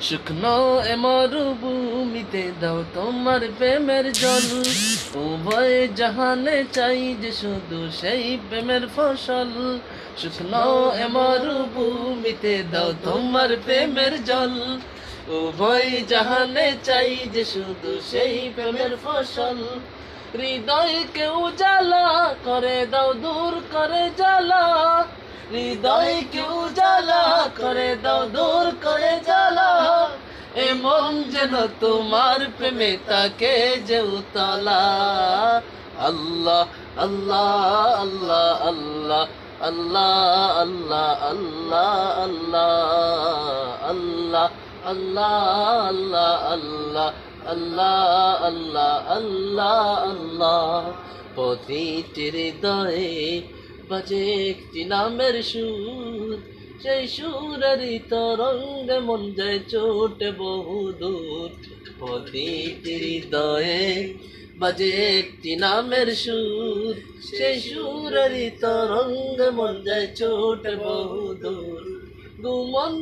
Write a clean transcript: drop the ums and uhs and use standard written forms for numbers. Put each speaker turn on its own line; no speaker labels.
শুকনো এ মরুভূমিতে দাও তোমার প্রেমের জল, উভয় জাহানে চাই যে শুধু সেই প্রেমের ফসল। শুকনো এ মরুভূমিতে দাও তোমার প্রেমের জল, উভয় জাহানে চাই যে শুধু সেই প্রেমের ফসল। হৃদয়কে উজালা করে দাও, দূর করে জ্বালা, হৃদয়কে উজালা করে দাও, দূর করে জ্বালা। এমন যেন তোমার প্রেমে তাকে যে উতলা। আল্লাহ আল্লাহ আল্লাহ আল্লাহ আল্লাহ আল্লাহ আল্লাহ আল্লাহ আল্লাহ আল্লাহ আল্লাহ আল্লাহ আল্লাহ আল্লাহ আল্লাহ। প্রতিটি হৃদয়ে বাজে একটি নামের সুর, সেই সুরেরই তরঙ্গে মন যায় চোটে বহুদূর। প্রতিটি হৃদয়ে বাজে একটি নামের সুর, সেই সুরেরই তরঙ্গে মন যায় চোটে বহুদূর। গুমন